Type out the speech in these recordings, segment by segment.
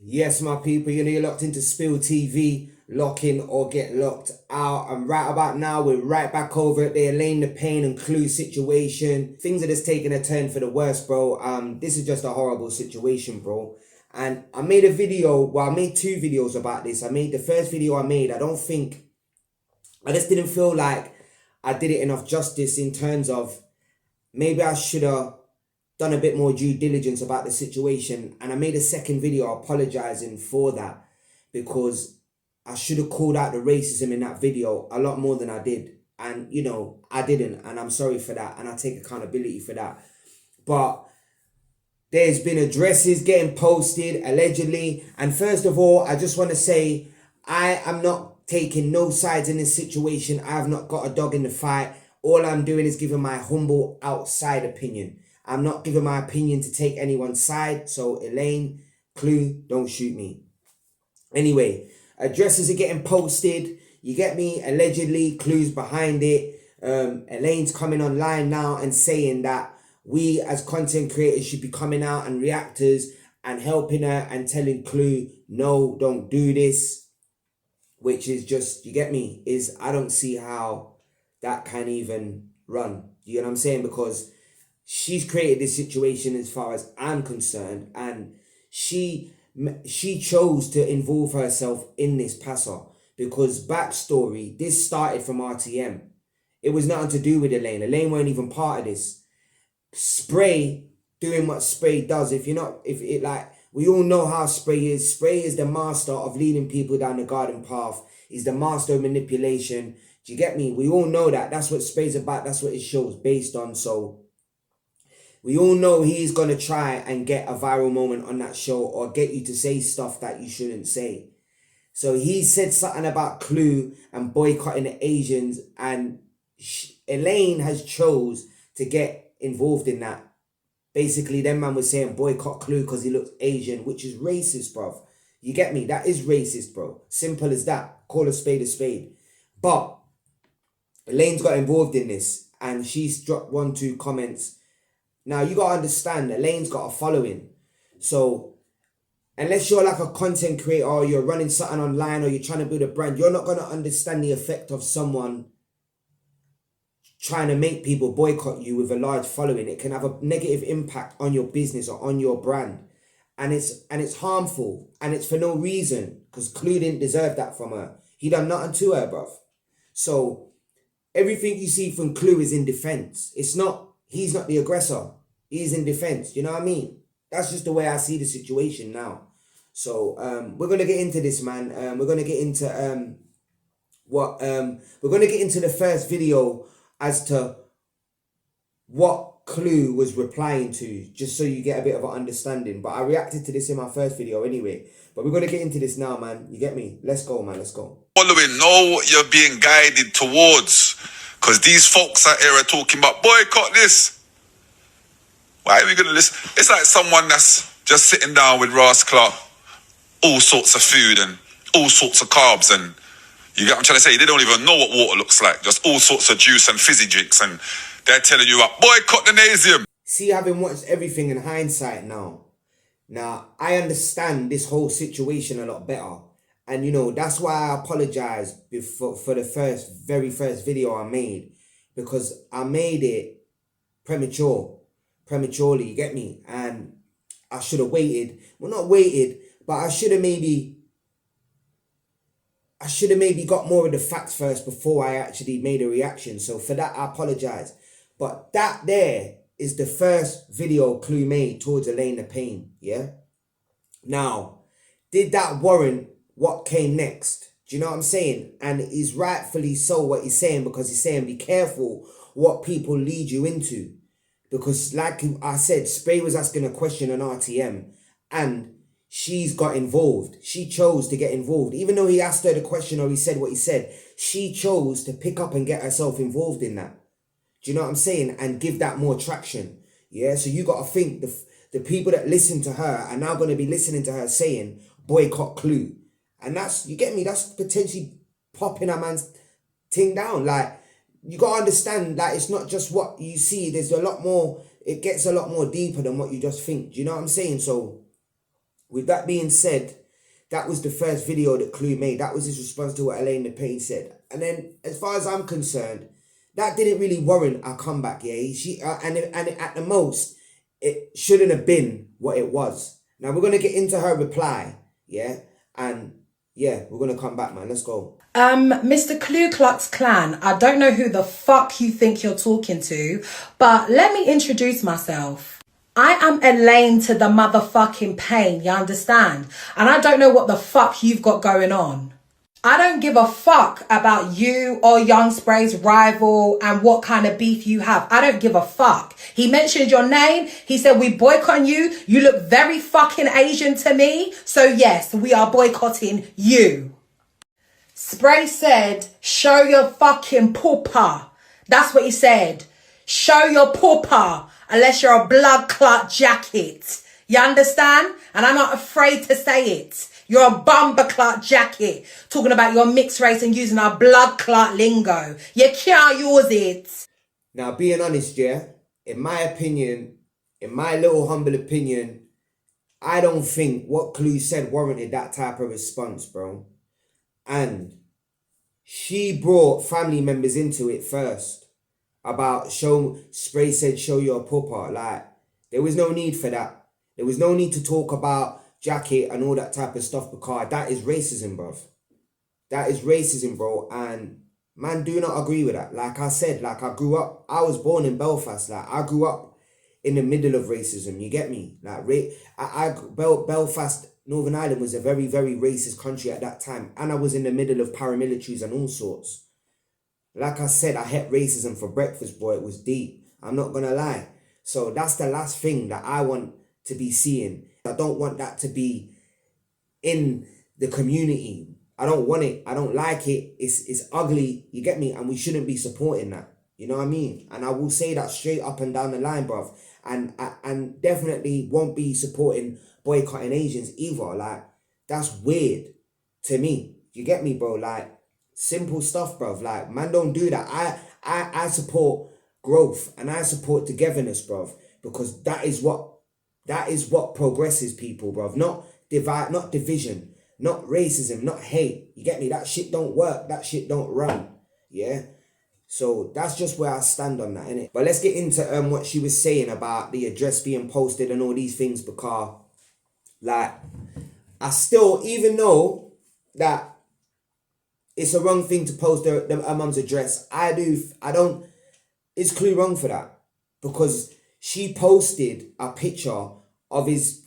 Yes, my people, you know you're locked into Spill TV, lock in or get locked out. And right about now, we're right back over at the Elaine the Pain and Clue situation. Things are just taking a turn for the worse, bro. This is just a horrible situation, bro. And I made a video, well, I made two videos about this. I made the first video I made, I just didn't feel like I did it enough justice in terms of maybe I should have done a bit more due diligence about the situation. And I made a second video apologizing for that because I should have called out the racism in that video a lot more than I did. And, you know, I didn't. And I'm sorry for that. And I take accountability for that. But there's been addresses getting posted, allegedly. And first of all, I just want to say, I am not taking no sides in this situation. I have not got a dog in the fight. All I'm doing is giving my humble outside opinion. I'm not giving my opinion to take anyone's side. So Elaine, Clue, don't shoot me. Anyway, addresses are getting posted. You get me? Allegedly, Clue's behind it. Elaine's coming online now and saying that we as content creators should be coming out and reactors and helping her and telling Clue, no, don't do this. Which is just, you get me? I don't see how that can even run. You know what I'm saying? Because she's created this situation as far as I'm concerned, and she chose to involve herself in this passer because backstory, this started from RTM. It was nothing to do with Elaine. Elaine weren't even part of this. Spray doing what Spray does. We all know how Spray is. Spray is the master of leading people down the garden path. He's the master of manipulation. Do you get me? We all know that. That's what Spray's about. That's what his show's based on. So we all know he's going to try and get a viral moment on that show or get you to say stuff that you shouldn't say. So he said something about Clue and boycotting the Asians, and Elaine has chose to get involved in that. Basically, them man was saying boycott Clue because he looks Asian, which is racist, bruv. You get me? That is racist, bro. Simple as that. Call a spade a spade. But Elaine's got involved in this and she's dropped 1-2 comments. Now, you got to understand, Elaine's got a following. So, unless you're like a content creator or you're running something online or you're trying to build a brand, you're not going to understand the effect of someone trying to make people boycott you with a large following. It can have a negative impact on your business or on your brand. And it's harmful. And it's for no reason. Because Clue didn't deserve that from her. He done nothing to her, bruv. So, everything you see from Clue is in defense. He's not the aggressor. He's in defense. You know what I mean? That's just the way I see the situation now. So we're gonna get into this, man. We're gonna get into the first video as to what Clue was replying to, just so you get a bit of an understanding. But I reacted to this in my first video anyway. But we're gonna get into this now, man. You get me? Let's go, man. Let's go. Following, know what you're being guided towards. Because these folks out here are talking about boycott this. Why are we going to listen? It's like someone that's just sitting down with Ross Clark, all sorts of food and all sorts of carbs. And you get what I'm trying to say? They don't even know what water looks like. Just all sorts of juice and fizzy drinks. And they're telling you about boycott the Nasium. See, having watched everything in hindsight now, I understand this whole situation a lot better. And, you know, that's why I apologize for the very first video I made. Because I made it prematurely, you get me? And I should have waited. Well, not waited, but I should have maybe got more of the facts first before I actually made a reaction. So for that, I apologize. But that there is the first video Clue made towards Elaine the Pain, yeah? Now, did that warrant what came next? Do you know what I'm saying? And it's rightfully so what he's saying, because he's saying be careful what people lead you into. Because like I said, Spray was asking a question on RTM and she's got involved. She chose to get involved. Even though he asked her the question or he said what he said, she chose to pick up and get herself involved in that. Do you know what I'm saying? And give that more traction. Yeah, so you got to think the people that listen to her are now going to be listening to her saying boycott Clue. And that's, you get me, that's potentially popping a man's thing down. Like, you got to understand that it's not just what you see. There's a lot more, it gets a lot more deeper than what you just think. Do you know what I'm saying? So With that being said, that was the first video that Clue made. That was his response to what elainethepaine said. And then, as far as I'm concerned, that didn't really warrant a comeback. Yeah, and at the most, it shouldn't have been what it was. Now we're gonna get into her reply. Yeah, and yeah, we're gonna come back, man. Let's go. Mr. Ku Klux Klan, I don't know who the fuck you think you're talking to, but let me introduce myself. I am Elaine to the motherfucking pain, you understand? And I don't know what the fuck you've got going on. I don't give a fuck about you or Young Spray's rival and what kind of beef you have. I don't give a fuck. He mentioned your name. He said, we boycott you. You look very fucking Asian to me. So yes, we are boycotting you. Spray said, show your fucking pooper. That's what he said. Show your pooper. Unless you're a blood clot jacket. You understand? And I'm not afraid to say it. You're a bumper clot jacket. Talking about your mixed race and using our blood clot lingo. You can't use it. Now, being honest, yeah, in my opinion, in my little humble opinion, I don't think what Clue said warranted that type of response, bro. And she brought family members into it first. About Spray said, show your pupper. Like, there was no need for that. There was no need to talk about jacket and all that type of stuff because that is racism, bro. That is racism, bro. And man, do not agree with that. Like I said, like I was born in Belfast. Like I grew up in the middle of racism. You get me? Like Belfast, Northern Ireland was a very, very racist country at that time. And I was in the middle of paramilitaries and all sorts. Like I said, I had racism for breakfast, boy. It was deep. I'm not going to lie. So that's the last thing that I want to be seeing. I don't want that to be in the community. I don't want it. I don't like it. It's ugly. You get me? And we shouldn't be supporting that. You know what I mean? And I will say that straight up and down the line, bruv. And definitely won't be supporting boycotting Asians either. Like, that's weird to me. You get me, bro? Like, simple stuff, bruv. Like, man, don't do that. I support growth and I support togetherness, bruv, because that is what progresses people, bruv. Not division, not racism, not hate. You get me? That shit don't work. That shit don't run. Yeah. So that's just where I stand on that, innit? But let's get into what she was saying about the address being posted and all these things, because like I still, even though that it's a wrong thing to post her mum's address, it's Clue wrong for that, because she posted a picture of his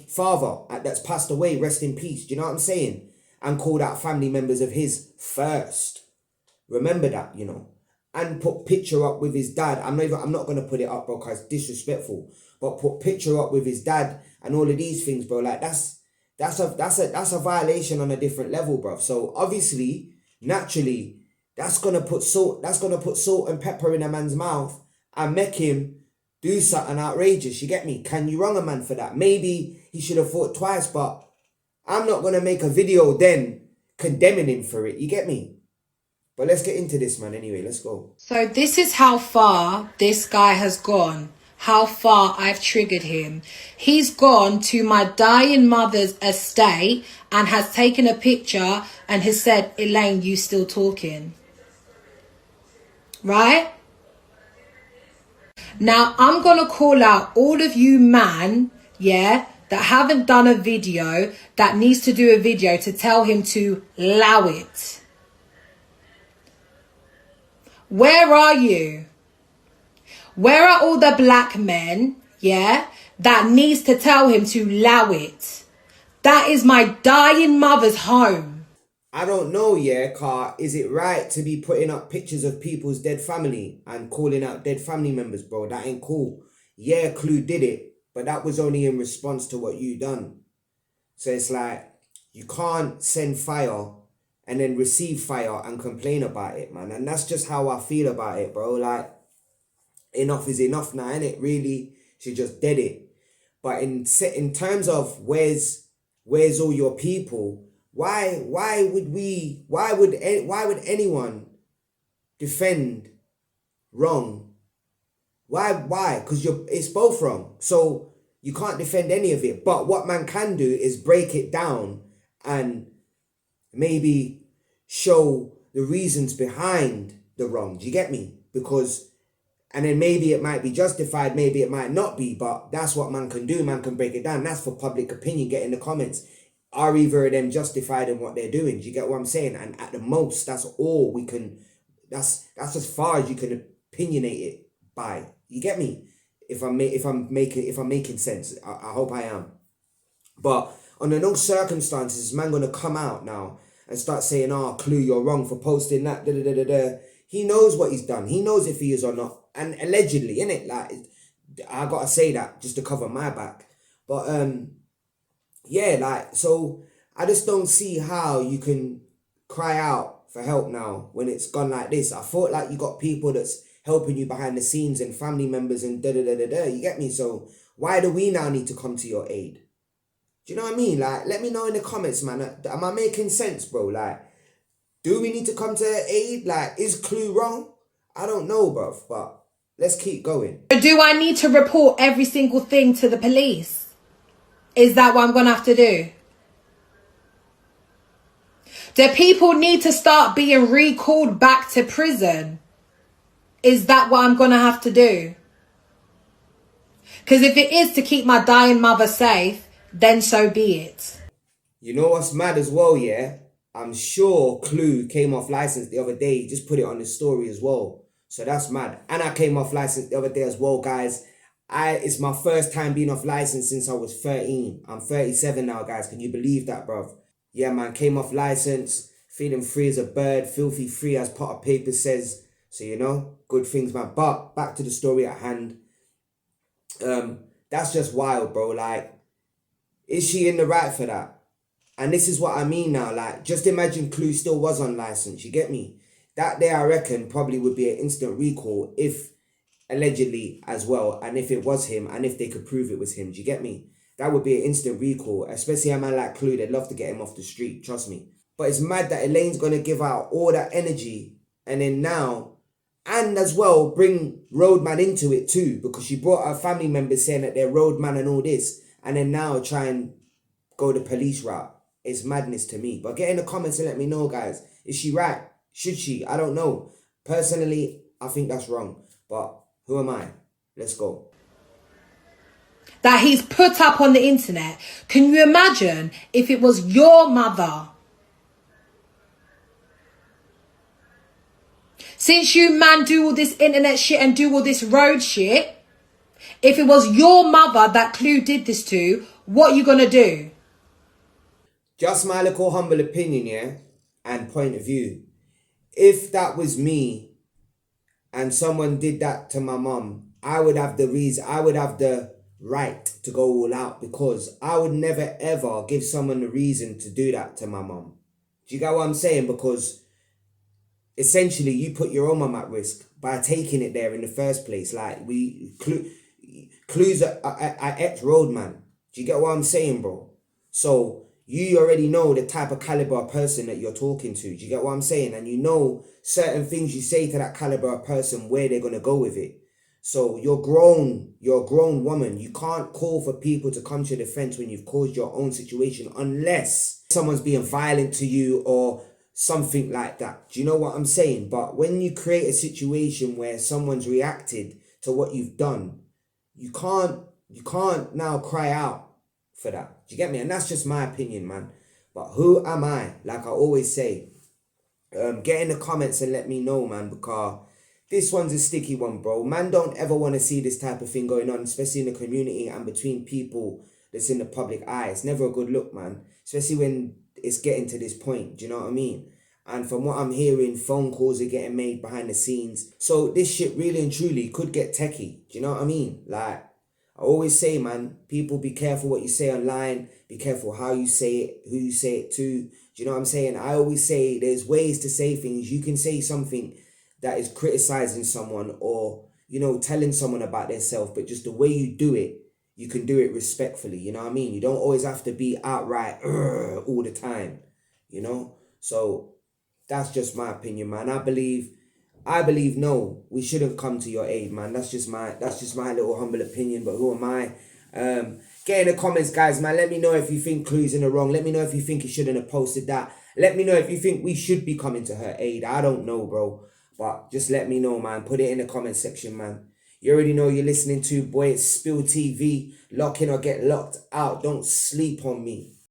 father that's passed away, rest in peace. Do you know what I'm saying? And called out family members of his first. Remember that, you know, and put picture up with his dad. I'm not gonna put it up, bro, because it's disrespectful. But put picture up with his dad and all of these things, bro. Like that's a violation on a different level, bro. So obviously, naturally, that's gonna put salt and pepper in a man's mouth and make him do something outrageous. You get me? Can you wrong a man for that? Maybe he should have thought twice, but I'm not gonna make a video then condemning him for it. You get me? But let's get into this, man. Anyway, let's go. So this is how far this guy has gone. How far I've triggered him. He's gone to my dying mother's estate and has taken a picture and has said, Elaine, you still talking? Right? Now, I'm going to call out all of you man, yeah, that haven't done a video, that needs to do a video to tell him to allow it. Where are you? Where are all the black men, yeah, that needs to tell him to allow it? That is my dying mother's home. I don't know, yeah, car. Is it right to be putting up pictures of people's dead family and calling out dead family members, bro? That ain't cool. Yeah, Clue did it, but that was only in response to what you done. So it's like, you can't send fire and then receive fire and complain about it, man. And that's just how I feel about it, bro. Like, enough is enough now, innit? Really, she just did it. But in terms of where's all your people, why would anyone defend wrong? Why? Because it's both wrong. So You can't defend any of it. But what man can do is break it down and maybe show the reasons behind the wrong. Do you get me? Because, and then maybe it might be justified, maybe it might not be, but that's what man can do. Man can break it down. That's for public opinion. Get in the comments. Are either of them justified in what they're doing? Do you get what I'm saying? And at the most, that's all we can, that's as far as you can opinionate it by. You get me? If I'm making sense. I hope I am. But under no circumstances is man gonna come out now and start saying, "Oh, Clue, you're wrong for posting that." Da, da, da, da, da. He knows what he's done. He knows if he is or not. And allegedly, innit? Like, I gotta say that just to cover my back. But yeah, like, so I just don't see how you can cry out for help now when it's gone like this. I thought like you got people that's helping you behind the scenes and family members and da da da da da. You get me? So why do we now need to come to your aid? Do you know what I mean? Like, let me know in the comments, man. Am I making sense, bro? Like, do we need to come to her aid? Like, is Clue wrong? I don't know, bruv, but let's keep going. Do I need to report every single thing to the police? Is that what I'm going to have to do? Do people need to start being recalled back to prison? Is that what I'm going to have to do? Because if it is to keep my dying mother safe, then so be it. You know what's mad as well, yeah? I'm sure Clue came off license the other day. He just put it on his story as well. So that's mad. And I came off license the other day as well, guys. It's my first time being off license since I was 13. I'm 37 now, guys. Can you believe that, bruv? Yeah, man, came off license, feeling free as a bird, filthy free as pot of paper says. So, you know, good things, man. But back to the story at hand. That's just wild, bro. Like, is she in the right for that? And this is what I mean now. Like, just imagine Clue still was on license. You get me? That day, I reckon, probably would be an instant recall if allegedly as well, and if it was him, and if they could prove it was him. Do you get me? That would be an instant recall, especially a man like Clue. They'd love to get him off the street, trust me. But it's mad that Elaine's gonna give out all that energy and then now, and as well bring Roadman into it too, because she brought her family members saying that they're Roadman and all this, and then now try and go the police route. It's madness to me. But get in the comments and let me know, guys. Is she right? Should she? I don't know. Personally, I think that's wrong. But who am I? Let's go. That he's put up on the internet. Can you imagine if it was your mother? Since you man do all this internet shit and do all this road shit, if it was your mother that Clue did this to, what you gonna do? Just my little humble opinion, yeah, and point of view. If that was me and someone did that to my mum, I would have the right to go all out, because I would never ever give someone the reason to do that to my mum. Do you get what I'm saying? Because essentially you put your own mum at risk by taking it there in the first place. Like, Clue's a ex-roadman. Do you get what I'm saying, bro? So you already know the type of caliber of person that you're talking to. Do you get what I'm saying? And you know certain things you say to that caliber of person, where they're going to go with it. So you're a grown woman. You can't call for people to come to your defense when you've caused your own situation, unless someone's being violent to you or something like that. Do you know what I'm saying? But when you create a situation where someone's reacted to what you've done, you can't now cry out for that. Do you get me? And that's just my opinion, man. But who am I? Like I always say, get in the comments and let me know, man, because this one's a sticky one, bro. Man don't ever want to see this type of thing going on, especially in the community and between people that's in the public eye. It's never a good look, man, especially when it's getting to this point. Do you know what I mean? And from what I'm hearing, phone calls are getting made behind the scenes. So this shit really and truly could get techie. Do you know what I mean? Like, I always say, man, people, be careful what you say online. Be careful how you say it, who you say it to. Do you know what I'm saying? I always say there's ways to say things. You can say something that is criticizing someone or, you know, telling someone about themselves, but just the way you do it, you can do it respectfully. You know what I mean? You don't always have to be outright all the time, you know? So that's just my opinion, man. I believe no, we shouldn't come to your aid, man. That's just my little humble opinion. But who am I? Get in the comments, guys, man. Let me know if you think Clue's in the wrong. Let me know if you think he shouldn't have posted that. Let me know if you think we should be coming to her aid. I don't know, bro. But just let me know, man. Put it in the comment section, man. You already know you're listening to, boy, it's Spill TV. Lock in or get locked out. Don't sleep on me.